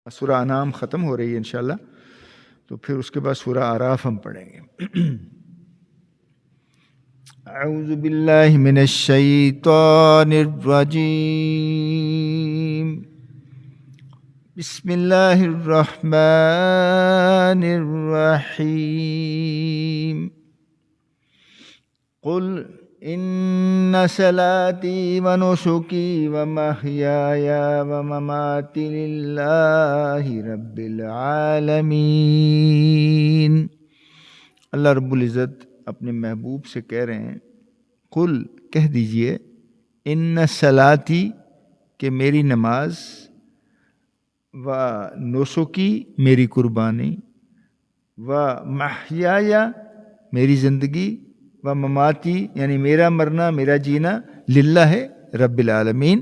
سورہ انعام ختم ہو رہی ہے انشاءاللہ، تو پھر اس کے بعد سورہ اعراف ہم پڑھیں گے۔ اعوذ باللہ من الشیطان الرجیم، بسم اللہ الرحمن الرحیم، قل ان صلاتی ونسکی ومحیای ومماتی للہ رب العالمین۔ اللہ رب العزت اپنے محبوب سے کہہ رہے ہیں، قل کہہ دیجئے، ان صلاتی کہ میری نماز، و نسکی میری قربانی، و محیای میری زندگی، و مماتی یعنی میرا مرنا میرا جینا، للہ ہے رب العالمین،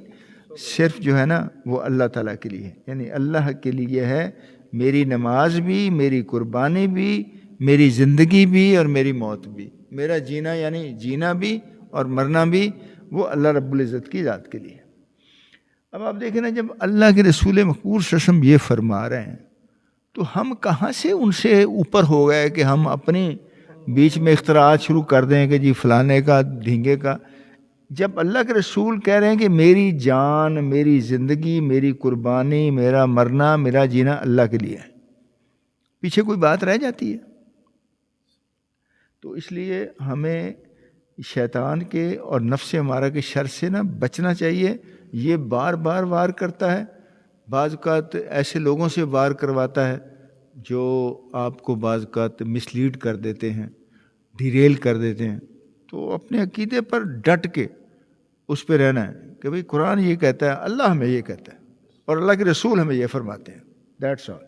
صرف جو ہے نا وہ اللہ تعالیٰ کے لیے ہے، یعنی اللہ کے لیے ہے میری نماز بھی، میری قربانی بھی، میری زندگی بھی اور میری موت بھی، میرا جینا یعنی جینا بھی اور مرنا بھی وہ اللہ رب العزت کی ذات کے لیے۔ اب آپ دیکھیں نا، جب اللہ کے رسول مقبول صلی اللہ علیہ وسلم یہ فرما رہے ہیں تو ہم کہاں سے ان سے اوپر ہو گئے کہ ہم اپنی بیچ میں اختراعات شروع کر دیں کہ جی فلانے کا ڈھینگے کا۔ جب اللہ کے رسول کہہ رہے ہیں کہ میری جان، میری زندگی، میری قربانی، میرا مرنا، میرا جینا اللہ کے لیے ہے، پیچھے کوئی بات رہ جاتی ہے؟ تو اس لیے ہمیں شیطان کے اور نفس امارہ کے شر سے نہ بچنا چاہیے۔ یہ بار بار وار کرتا ہے، بعض اوقات ایسے لوگوں سے وار کرواتا ہے جو آپ کو بعض اوقات مسلیڈ کر دیتے ہیں، ڈیریل کر دیتے ہیں۔ تو اپنے عقیدے پر ڈٹ کے اس پہ رہنا ہے کہ بھئی قرآن یہ کہتا ہے، اللہ ہمیں یہ کہتا ہے، اور اللہ کے رسول ہمیں یہ فرماتے ہیں، دیٹس آل۔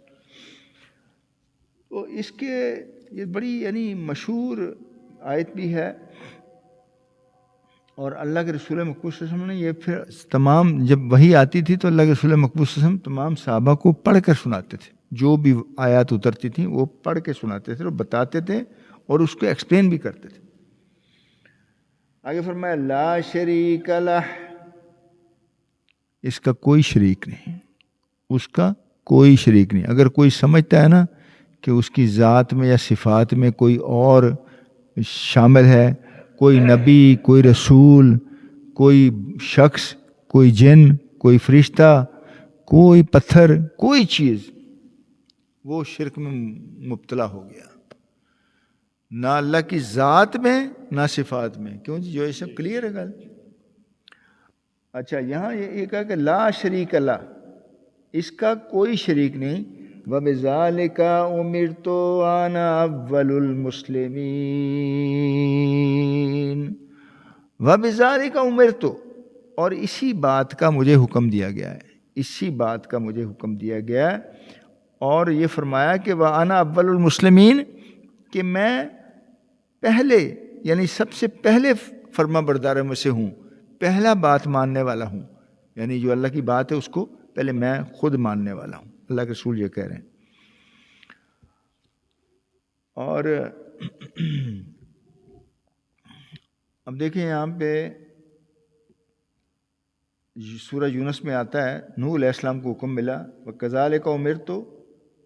تو اس کے یہ بڑی یعنی مشہور آیت بھی ہے، اور اللہ کے رسول مقبول صلی اللہ علیہ وسلم نے یہ پھر تمام، جب وحی آتی تھی تو اللہ کے رسول مقبول صلی اللہ علیہ وسلم تمام صحابہ کو پڑھ کر سناتے تھے، جو بھی آیات اترتی تھیں وہ پڑھ کے سناتے تھے اور بتاتے تھے اور اس کو ایکسپلین بھی کرتے تھے۔ آگے فرمایا لا شریک لہ، اس کا کوئی شریک نہیں، اس کا کوئی شریک نہیں۔ اگر کوئی سمجھتا ہے نا کہ اس کی ذات میں یا صفات میں کوئی اور شامل ہے، کوئی نبی، کوئی رسول، کوئی شخص، کوئی جن، کوئی فرشتہ، کوئی پتھر، کوئی چیز، وہ شرک میں مبتلا ہو گیا، نہ اللہ کی ذات میں نہ صفات میں۔ کیوں جی؟ جو یہ سب کلیئر ہے گل۔ اچھا، یہاں یہ کہا کہ لا شریک اللہ، اس کا کوئی شریک نہیں، وَبِذَالِكَ أُمِرْتُ وَأَنَا أَوَّلُ الْمُسْلِمِينَ، وَبِذَالِكَ أُمِرْتُ، اور اسی بات کا مجھے حکم دیا گیا ہے، اسی بات کا مجھے حکم دیا گیا ہے، اور یہ فرمایا کہ وَأَنَا أَوَّلُ الْمُسْلِمِينَ، کہ میں پہلے یعنی سب سے پہلے فرما برداروں میں سے ہوں، پہلا بات ماننے والا ہوں، یعنی جو اللہ کی بات ہے اس کو پہلے میں خود ماننے والا ہوں، اللہ کے رسول یہ کہہ رہے ہیں۔ اور اب دیکھیں یہاں پہ سورہ یونس میں آتا ہے نوح علیہ السلام کو حکم ملا وَكَذَلِكَ أُمِرْتُ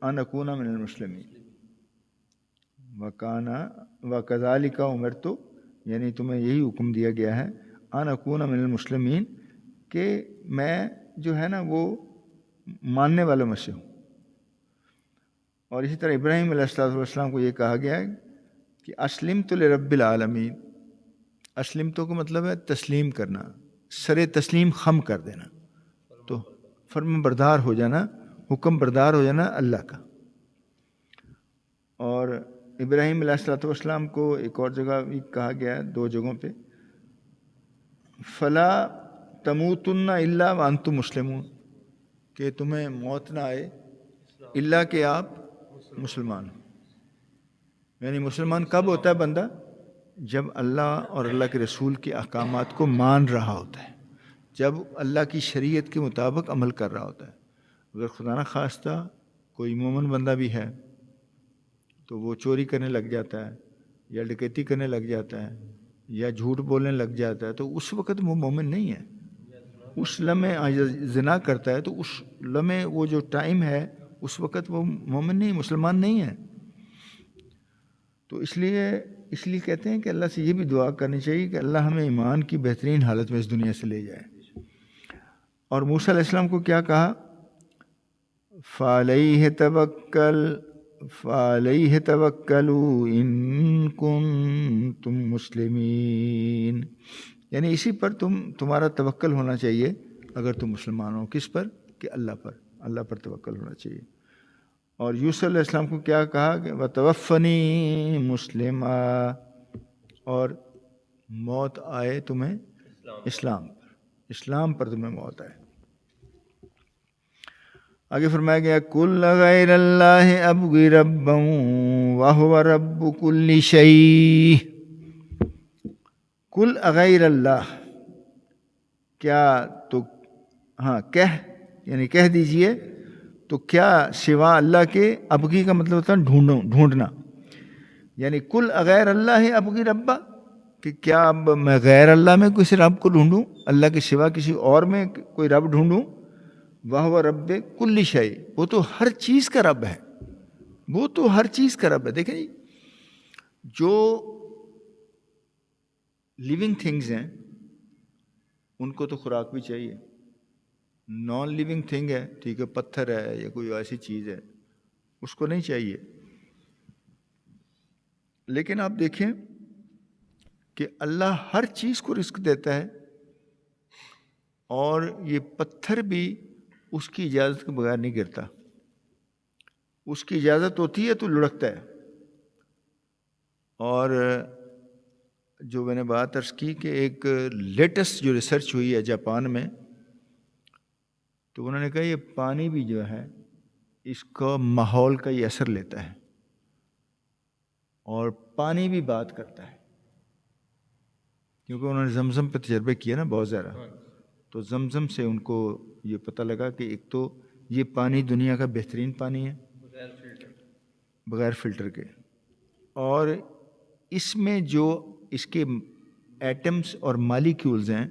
أَنْ أَكُونَ مِنَ الْمُسْلِمِينَ، وَكَذَلِكَ أُمِرْتُ یعنی تمہیں یہی حکم دیا گیا ہے، أَنْ أَكُونَ مِنَ الْمُسْلِمِينَ، کہ میں جو ہے نا وہ ماننے والوں میں سے ہوں۔ اور اسی طرح ابراہیم علیہ السلام کو یہ کہا گیا ہے کہ اسلمت لرب العالمین، اسلمتو کا مطلب ہے تسلیم کرنا، سر تسلیم خم کر دینا، تو فرم بردار ہو جانا، حکم بردار ہو جانا اللہ کا۔ اور ابراہیم علیہ السلام کو ایک اور جگہ بھی کہا گیا ہے، دو جگہوں پہ، فلا تموتن الا وانتم مسلمون، کہ تمہیں موت نہ آئے الا کہ آپ مسلمان ہو۔ یعنی مسلمان کب ہوتا ہے بندہ؟ جب اللہ اور اللہ کے رسول کے احکامات کو مان رہا ہوتا ہے، جب اللہ کی شریعت کے مطابق عمل کر رہا ہوتا ہے۔ اگر خدا نہ خواستہ کوئی مومن بندہ بھی ہے تو وہ چوری کرنے لگ جاتا ہے یا ڈکیتی کرنے لگ جاتا ہے یا جھوٹ بولنے لگ جاتا ہے، تو اس وقت وہ مومن نہیں ہے، اس لمحے زنا کرتا ہے تو اس لمحے وہ جو ٹائم ہے اس وقت وہ مومن نہیں، مسلمان نہیں ہے. تو اس لیے کہتے ہیں کہ اللہ سے یہ بھی دعا کرنی چاہیے کہ اللہ ہمیں ایمان کی بہترین حالت میں اس دنیا سے لے جائے. اور موسیٰ علیہ السلام کو کیا کہا؟ فَعَلَيْهِ تَوَكَّلُوا إِن كُنتُم مُسْلِمِينَ. یعنی اسی پر تمہارا توکل ہونا چاہیے اگر تم مسلمان ہو. کس پر؟ کہ اللہ پر. اللہ پر توکل ہونا چاہیے. اور یوسف علیہ السلام کو کیا کہا کہ وَتَوَفَّنِي مُسْلِمًا، اور موت آئے تمہیں اسلام پر تمہیں موت آئے. آگے فرمایا گیا کُلَّ غَيْرَ اللَّهِ أَبْغِي رَبًّا وَهُوَ رَبُّ كُلِّ شَيْءٍ. کل غیر اللہ، کیا تو کہہ دیجئے تو کیا سوا اللہ کے، ابغی کا مطلب ہوتا ہے ڈھونڈنا، یعنی کل غیر اللہ ابغی ربا، کہ کیا اب میں غیر اللہ میں کسی رب کو ڈھونڈوں، اللہ کے سوا کسی اور میں کوئی رب ڈھونڈوں. وَهُوَ رَبُّ كُلِّ شَيْءٍ، وہ تو ہر چیز کا رب ہے، وہ تو ہر چیز کا رب ہے. دیکھیں جی، جو لیونگ تھنگز ہیں ان کو تو خوراک بھی چاہیے. نان لیونگ تھنگ ہے، ٹھیک ہے، پتھر ہے یا کوئی ایسی چیز ہے، اس کو نہیں چاہیے. لیکن آپ دیکھیں کہ اللہ ہر چیز کو رزق دیتا ہے، اور یہ پتھر بھی اس کی اجازت کے بغیر نہیں گرتا. اس کی اجازت ہوتی ہے تو لڑکتا ہے. اور جو میں نے بات عرض کی کہ ایک لیٹسٹ جو ریسرچ ہوئی ہے جاپان میں، تو انہوں نے کہا یہ پانی بھی جو ہے اس کا ماحول کا یہ اثر لیتا ہے، اور پانی بھی بات کرتا ہے. کیونکہ انہوں نے زمزم پہ تجربے کیے نا بہت زیادہ، تو زمزم سے ان کو یہ پتہ لگا کہ ایک تو یہ پانی دنیا کا بہترین پانی ہے بغیر فلٹر کے، اور اس میں جو اس کے ایٹمز اور مالیکیولز ہیں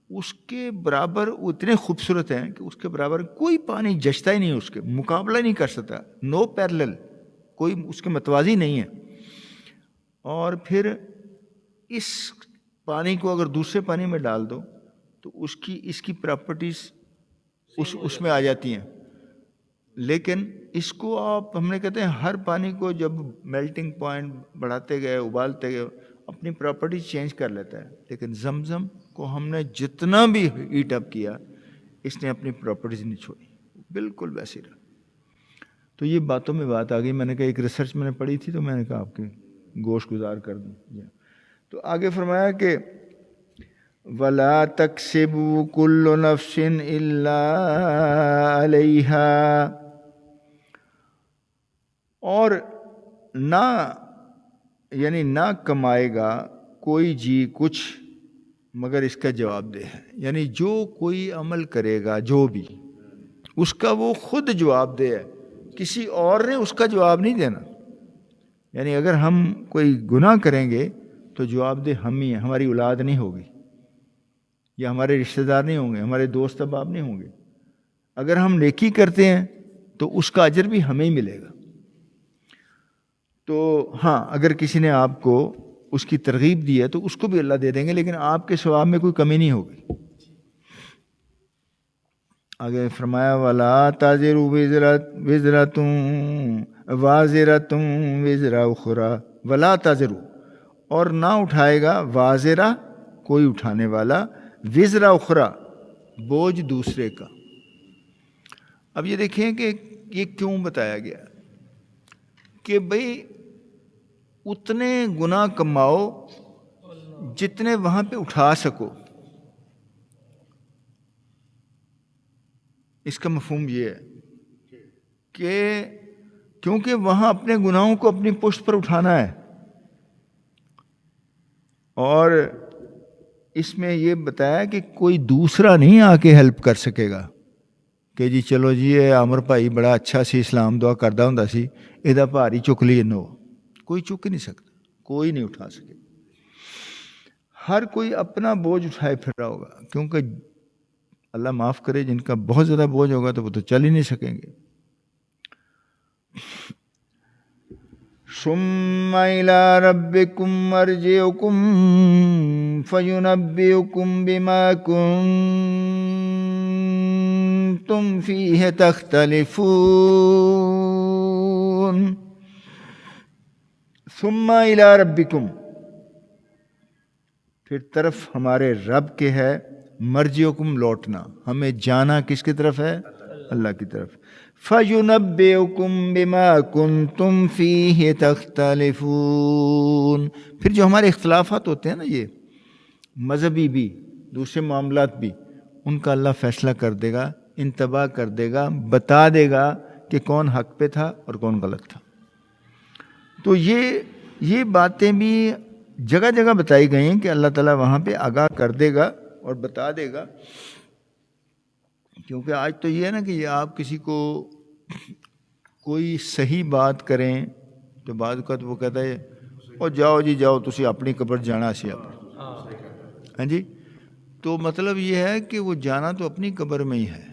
اس کے برابر وہ اتنے خوبصورت ہیں کہ اس کے برابر کوئی پانی جچتا ہی نہیں، اس کے مقابلہ نہیں کر سکتا. نو پیرلل، کوئی اس کے متوازی نہیں ہے. اور پھر اس پانی کو اگر دوسرے پانی میں ڈال دو تو اس کی پراپرٹیز اس میں آ جاتی ہیں. لیکن اس کو ہم نے کہتے ہیں ہر پانی کو جب میلٹنگ پوائنٹ بڑھاتے گئے، ابالتے گئے، اپنی پراپرٹیز چینج کر لیتا ہے. لیکن زمزم کو ہم نے جتنا بھی ہیٹ اپ کیا اس نے اپنی پراپرٹیز نہیں چھوڑی، بالکل ویسے رہا. تو یہ باتوں میں بات آ گئی. میں نے کہا ایک ریسرچ میں نے پڑھی تھی تو میں نے کہا آپ کے گوشت گزار کر دوں. تو آگے فرمایا کہ وَلَا تَكْسِبُ كُلُّ نَفْسٍ إِلَّا عَلَيْهَا، اور نہ کمائے گا کوئی جی کچھ مگر اس کا جواب دہ ہے. یعنی جو کوئی عمل کرے گا جو بھی، اس کا وہ خود جواب دہ ہے، کسی اور نے اس کا جواب نہیں دینا. یعنی اگر ہم کوئی گناہ کریں گے تو جواب دہ ہم ہی ہیں. ہماری اولاد نہیں ہوگی، یا ہمارے رشتہ دار نہیں ہوں گے، ہمارے دوست احباب نہیں ہوں گے. اگر ہم نیکی کرتے ہیں تو اس کا اجر بھی ہمیں ہی ملے گا. تو ہاں، اگر کسی نے آپ کو اس کی ترغیب دی ہے تو اس کو بھی اللہ دے دیں گے، لیکن آپ کے ثواب میں کوئی کمی نہیں ہوگی. آگے فرمایا وَلَا تَزِرُ وِزْرَةٌ وَازِرَةٌ وِزْرَ أُخْرَىٰ. وَلَا تَزِرُ، اور نہ اٹھائے گا، وازرہ کوئی اٹھانے والا، وزر اخرى بوجھ دوسرے کا. اب یہ دیکھیں کہ یہ کیوں بتایا گیا کہ بھئی اتنے گناہ کماؤ جتنے وہاں پہ اٹھا سکو. اس کا مفہوم یہ ہے کہ کیونکہ وہاں اپنے گناہوں کو اپنی پشت پر اٹھانا ہے. اور اس میں یہ بتایا کہ کوئی دوسرا نہیں آ کے ہیلپ کر سکے گا کہ جی چلو جی یہ عامر بھائی بڑا اچھا سی اسلام دعا کردا ہوندا سی، یہ بھاری چک لی. نو، کوئی چک نہیں سکتا، کوئی نہیں اٹھا سکے. ہر کوئی اپنا بوجھ اٹھائے پھر رہا ہوگا، کیونکہ اللہ معاف کرے، جن کا بہت زیادہ بوجھ ہوگا تو وہ تو چل ہی نہیں سکیں گے. ثم إلى ربكم مرجعكم فينبئكم بما كنتم فيه تختلفون. ثم إلى ربكم، پھر طرف ہمارے رب کے ہے، مرجعکم لوٹنا، ہمیں جانا کس کی طرف ہے؟ اللہ کی طرف. فَيُنَبِّئُكُم بِمَا كُنتُمْ فِيهِ تَخْتَلِفُونَ. پھر جو ہمارے اختلافات ہوتے ہیں نا، یہ مذہبی بھی دوسرے معاملات بھی، ان کا اللہ فیصلہ کر دے گا، انتباہ کر دے گا، بتا دے گا کہ کون حق پہ تھا اور کون غلط تھا. تو یہ باتیں بھی جگہ جگہ بتائی گئی ہیں کہ اللہ تعالیٰ وہاں پہ آگاہ کر دے گا اور بتا دے گا. کیونکہ آج تو یہ ہے نا کہ یہ آپ کسی کو کوئی صحیح بات کریں تو بعض اوقات وہ کہتا ہے او جاؤ جی جاؤ تسی اپنی قبر جانا سی آپ. ہاں جی، تو مطلب یہ ہے کہ وہ جانا تو اپنی قبر میں ہی ہے،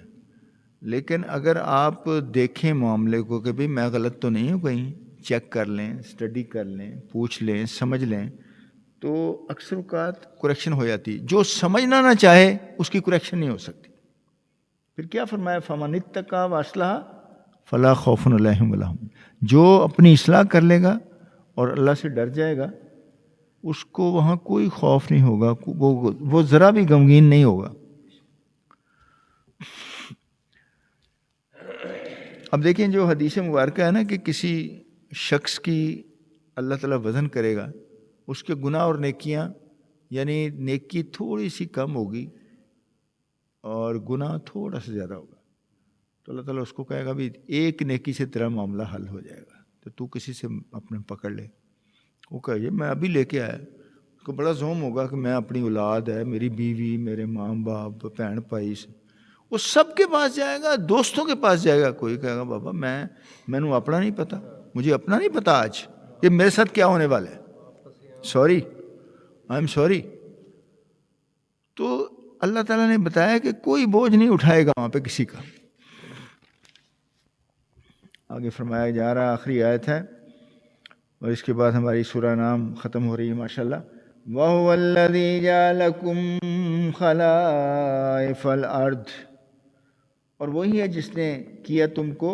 لیکن اگر آپ دیکھیں معاملے کو کہ بھئی میں غلط تو نہیں ہوں، کہیں چیک کر لیں، اسٹڈی کر لیں، پوچھ لیں، سمجھ لیں، تو اکثر اوقات کریکشن ہو جاتی. جو سمجھنا نہ چاہے اس کی کریکشن نہیں ہو سکتی. پھر کیا فرمایا؟ فَمَنِ اتَّقَىٰ وَأَصْلَحَ فَلَا خَوْفٌ عَلَيْهِمْ وَلَا هُمْ. جو اپنی اصلاح کر لے گا اور اللہ سے ڈر جائے گا، اس کو وہاں کوئی خوف نہیں ہوگا، وہ ذرا بھی غمگین نہیں ہوگا. اب دیکھیں جو حدیث مبارکہ ہے نا کہ کسی شخص کی اللہ تعالیٰ وزن کرے گا، اس کے گناہ اور نیکیاں، یعنی نیکی تھوڑی سی کم ہوگی اور گناہ تھوڑا سا زیادہ ہوگا، تو اللہ تعالیٰ اس کو کہے گا بھی ایک نیکی سے تیرا معاملہ حل ہو جائے گا، تو کسی سے اپنے پکڑ لے. وہ کہے میں ابھی لے کے آیا. اس کو بڑا زوم ہوگا کہ میں اپنی اولاد ہے، میری بیوی، میرے ماں باپ، بہن بھائی، وہ سب کے پاس جائے گا، دوستوں کے پاس جائے گا. کوئی کہے گا بابا میں نے اپنا نہیں پتا، مجھے اپنا نہیں پتا آج کہ میرے ساتھ کیا ہونے والا ہے، سوری، آئی ایم سوری. تو اللہ تعالیٰ نے بتایا کہ کوئی بوجھ نہیں اٹھائے گا وہاں پہ کسی کا. آگے فرمایا جا رہا، آخری آیت ہے اور اس کے بعد ہماری سورہ نام ختم ہو رہی ہے ماشاءاللہ. وَهُوَ الَّذِي جَعَلَكُمْ خَلَائِفَ الْأَرْضِ، اور وہی ہے جس نے کیا تم کو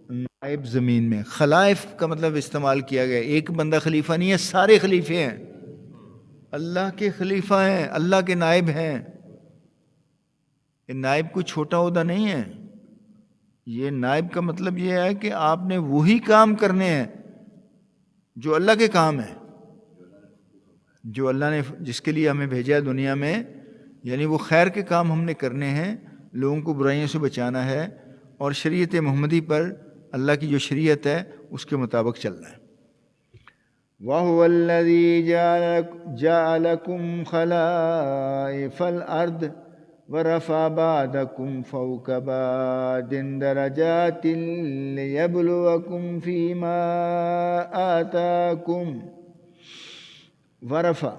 نائب زمین میں. خلائف کا مطلب استعمال کیا گیا، ایک بندہ خلیفہ نہیں ہے، سارے خلیفے ہیں، اللہ کے خلیفہ ہیں، اللہ کے نائب ہیں. نائب کوئی چھوٹا عہدہ نہیں ہے. یہ نائب کا مطلب یہ ہے کہ آپ نے وہی کام کرنے ہیں جو اللہ کے کام ہیں، جو اللہ نے جس کے لیے ہمیں بھیجا ہے دنیا میں، یعنی وہ خیر کے کام ہم نے کرنے ہیں، لوگوں کو برائیوں سے بچانا ہے اور شریعت محمدی پر، اللہ کی جو شریعت ہے اس کے مطابق چلنا ہے. وَهُوَ الَّذِي جَعَلَكُمْ خَلَائِفَ الْأَرْضِ وَرَفَعَ بَعْضَكُمْ فَوْقَ بَعْضٍ دَرَجَاتٍ لِيَبْلُوَكُمْ فِيمَا آتَاكُمْ. ورفع،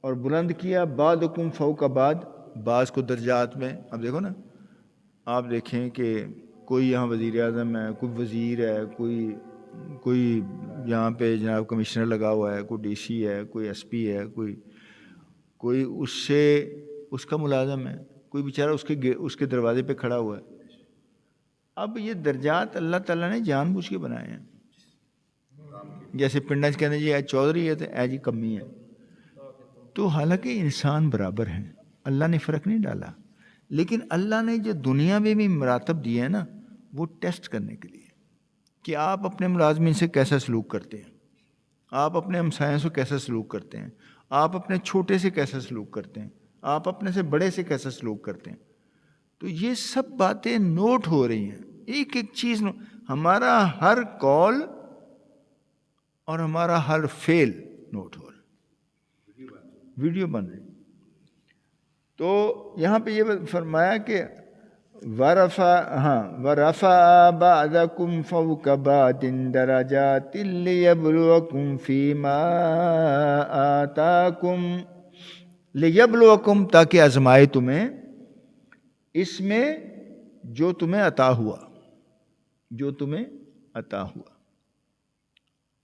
اور بلند کیا، بعضکم فوق بعض، بعض کو درجات میں. اب دیکھو نا، آپ دیکھیں کہ کوئی یہاں وزیر اعظم ہے، کوئی وزیر ہے، کوئی یہاں پہ جناب کمشنر لگا ہوا ہے، کوئی ڈی سی ہے، کوئی ایس پی ہے، کوئی اس سے اس کا ملازم ہے، کوئی بیچارہ اس کے دروازے پہ کھڑا ہوا ہے. اب یہ درجات اللہ تعالیٰ نے جان بوجھ کے بنائے ہیں. جیسے پنڈا کہتے ہیں جی اے چودھری ہے تو اے جی کمی ہے. تو حالانکہ انسان برابر ہیں، اللہ نے فرق نہیں ڈالا، لیکن اللہ نے جو دنیا میں بھی مراتب دیے ہیں نا، وہ ٹیسٹ کرنے کے لیے کہ آپ اپنے ملازمین سے کیسا سلوک کرتے ہیں، آپ اپنے ہمسایوں سے کیسا سلوک کرتے ہیں، آپ اپنے چھوٹے سے کیسا سلوک کرتے ہیں، آپ اپنے سے بڑے سے کیسا سلوک کرتے ہیں. تو یہ سب باتیں نوٹ ہو رہی ہیں، ایک ایک چیز ہمارا ہر کال اور ہمارا ہر فعل نوٹ ہو رہا ہے، ویڈیو بن رہی. تو یہاں پہ یہ فرمایا کہ وَرَفَعَ بَعْضَكُمْ فَوْقَ بَعْضٍ دَرَجَاتٍ لِيَبْلُوَكُمْ فِيمَا آتَاكُمْ، لِيَبْلُوَكُمْ، تاکہ آزمائے تمہیں، اس میں جو تمہیں عطا ہوا، جو تمہیں عطا ہوا۔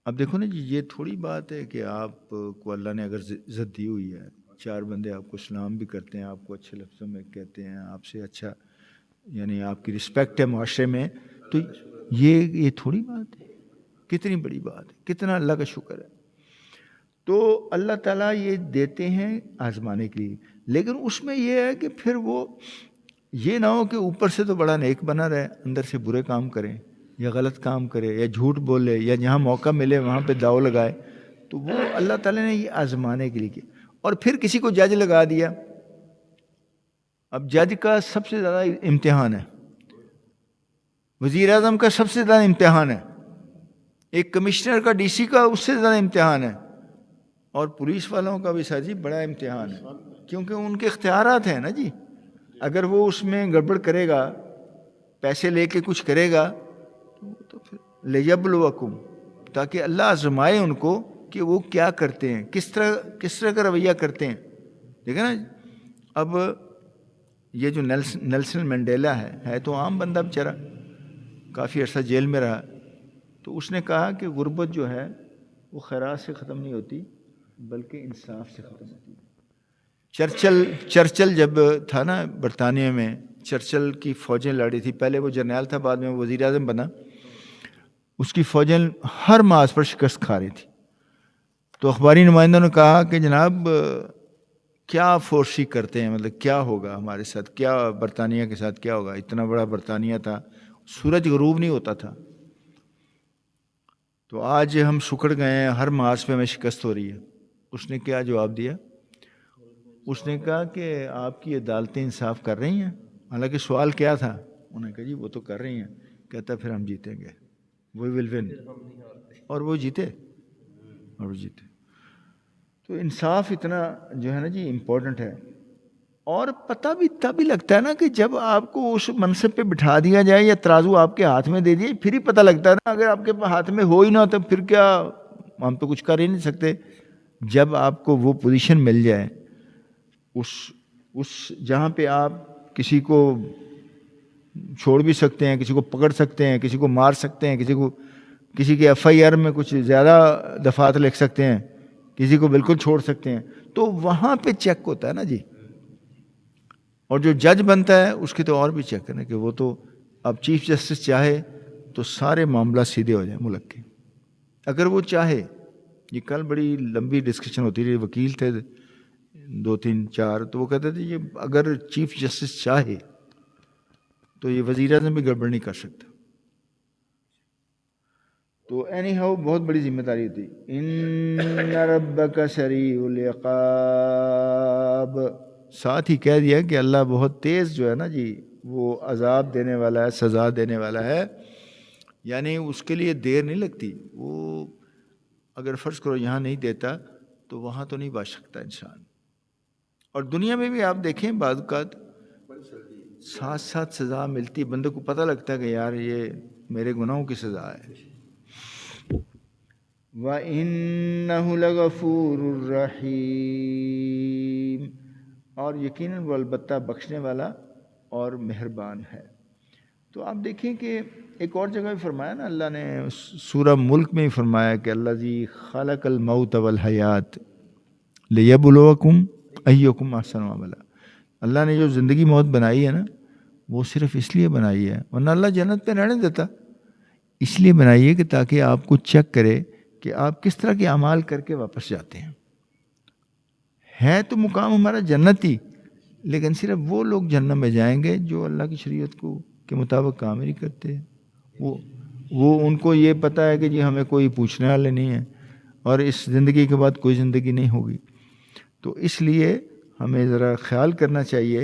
اب دیکھو نا جی، یہ تھوڑی بات ہے کہ آپ کو اللہ نے اگر عزت دی ہوئی ہے، 4 بندے آپ کو سلام بھی کرتے ہیں، آپ کو اچھے لفظوں میں کہتے ہیں، آپ سے اچھا یعنی آپ کی رسپیکٹ ہے معاشرے میں، تو یہ تھوڑی بات ہے، کتنی بڑی بات ہے، کتنا اللہ کا شکر ہے۔ تو اللہ تعالیٰ یہ دیتے ہیں آزمانے کے لیے، لیکن اس میں یہ ہے کہ پھر وہ یہ نہ ہو کہ اوپر سے تو بڑا نیک بنا رہے، اندر سے برے کام کریں یا غلط کام کرے یا جھوٹ بولے یا جہاں موقع ملے وہاں پہ داؤ لگائے۔ تو وہ اللہ تعالیٰ نے یہ آزمانے کے لیے کیا۔ اور پھر کسی کو جج لگا دیا۔ اب جج کا سب سے زیادہ امتحان ہے، وزیر اعظم کا سب سے زیادہ امتحان ہے، ایک کمشنر کا ڈی سی کا اس سے زیادہ امتحان ہے، اور پولیس والوں کا بھی سر جی بڑا امتحان ہے، کیونکہ ان کے اختیارات ہیں نا جی۔ اگر وہ اس میں گڑبڑ کرے گا، پیسے لے کے کچھ کرے گا تو پھر لیبلوکم، تاکہ اللہ آزمائے ان کو کہ وہ کیا کرتے ہیں، کس طرح کا رویہ کرتے ہیں۔ دیکھیں نا، اب یہ جو نیلسن منڈیلا ہے تو عام بندہ بیچارہ، کافی عرصہ جیل میں رہا، تو اس نے کہا کہ غربت جو ہے وہ خیرات سے ختم نہیں ہوتی بلکہ انصاف سے ختم ہوتی ہے۔ چرچل جب تھا نا برطانیہ میں، چرچل کی فوجیں لڑی تھی، پہلے وہ جرنیل تھا، بعد میں وہ وزیر اعظم بنا، اس کی فوجیں ہر مارچ پر شکست کھا رہی تھی۔ تو اخباری نمائندوں نے کہا کہ جناب کیا فورسی کرتے ہیں، مطلب کیا ہوگا ہمارے ساتھ، کیا برطانیہ کے ساتھ کیا ہوگا، اتنا بڑا برطانیہ تھا، سورج غروب نہیں ہوتا تھا۔ تو آج ہم سکڑ گئے ہیں، ہر مارچ پہ ہمیں شکست ہو رہی ہے۔ اس نے کیا جواب دیا؟ اس نے کہا کہ آپ کی عدالتیں انصاف کر رہی ہیں؟ حالانکہ سوال کیا تھا؟ انہوں نے کہا جی وہ تو کر رہی ہیں۔ کہتا پھر ہم جیتیں گے، وی ول ون، اور وہ جیتے، اور وہ جیتے۔ تو انصاف اتنا جو ہے نا جی امپورٹنٹ ہے۔ اور پتہ بھی تب ہی لگتا ہے نا کہ جب آپ کو اس منصب پہ بٹھا دیا جائے یا ترازو آپ کے ہاتھ میں دے دیے، پھر ہی پتہ لگتا ہے نا۔ اگر آپ کے ہاتھ میں ہو ہی نہ تو پھر کیا، ہم تو کچھ کر ہی نہیں سکتے۔ جب آپ کو وہ پوزیشن مل جائے، اس جہاں پہ آپ کسی کو چھوڑ بھی سکتے ہیں، کسی کو پکڑ سکتے ہیں، کسی کو مار سکتے ہیں، کسی کے ایف آئی آر میں کچھ زیادہ دفعات لکھ سکتے ہیں، کسی کو بالکل چھوڑ سکتے ہیں، تو وہاں پہ چیک ہوتا ہے نا جی۔ اور جو جج بنتا ہے اس کے تو اور بھی چیک کرنا کہ وہ تو اب چیف جسٹس چاہے تو سارے معاملہ سیدھے ہو جائیں ملک کے، اگر وہ چاہے۔ یہ کل بڑی لمبی ڈسکشن ہوتی رہی، وکیل تھے 2 3 4، تو وہ کہتے تھے یہ اگر چیف جسٹس چاہے تو یہ وزیر اعظم بھی گڑبڑ نہیں کر سکتا۔ تو اینی ہاؤ بہت بڑی ذمہ داری ہوتی۔ ان ربک سریع العقاب، ساتھ ہی کہہ دیا کہ اللہ بہت تیز جو ہے نا جی، وہ عذاب دینے والا ہے، سزا دینے والا ہے، یعنی اس کے لیے دیر نہیں لگتی۔ وہ اگر فرض کرو یہاں نہیں دیتا تو وہاں تو نہیں بچ سکتا انسان۔ اور دنیا میں بھی آپ دیکھیں بعض اوقات ساتھ ساتھ سزا ملتی، بندے کو پتہ لگتا ہے کہ یار یہ میرے گناہوں کی سزا ہے۔ وَإِنَّهُ لَغَفُورٌ رَحِيمٌ، اور یقیناً وہ البتہ بخشنے والا اور مہربان ہے۔ تو آپ دیکھیں کہ ایک اور جگہ بھی فرمایا نا اللہ نے، سورہ ملک میں ہی فرمایا کہ الذی خلق الموت والحیات لیبلوکم ایکم احسن عملا۔ اللہ نے جو زندگی موت بنائی ہے نا، وہ صرف اس لیے بنائی ہے، ورنہ اللہ جنت پہ رہنے دیتا، اس لیے بنائی ہے کہ تاکہ آپ کو چیک کرے کہ آپ کس طرح کے اعمال کر کے واپس جاتے ہیں۔ ہے تو مقام ہمارا جنت ہی، لیکن صرف وہ لوگ جنت میں جائیں گے جو اللہ کی شریعت کو کے مطابق کام نہیں کرتے۔ وہ ان کو یہ پتہ ہے کہ جی ہمیں کوئی پوچھنے والے نہیں ہے، اور اس زندگی کے بعد کوئی زندگی نہیں ہوگی۔ تو اس لیے ہمیں ذرا خیال کرنا چاہیے